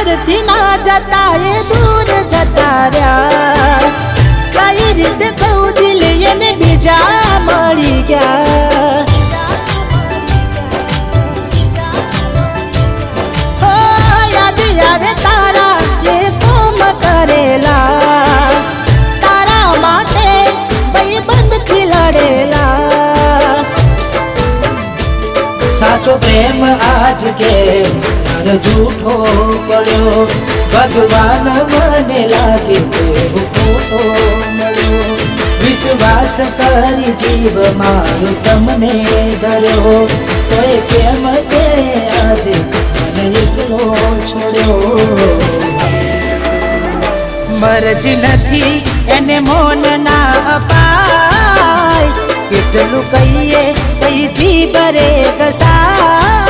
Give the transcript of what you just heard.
ઘરથી ના જતા એ દૂર જતા રહ્યા કઈ રીતે કહું દિલ એને બીજા મળી ગયા હો યાદ આવે તારા એ કોમ કરેલા તારા માટે ભાઈબંધથી લડેલા સાચો પ્રેમ આજ કે झूठो पड़ो भगवान मने लागे खोटो मळ्यो विश्वास करी जीव मारो तमने धर्यो तोय केम ते आज मने एकलो छोड्यो मरजी नथी एने मोन ना अपाय કેટલું કહીએ કઈ જીભ રે કસાય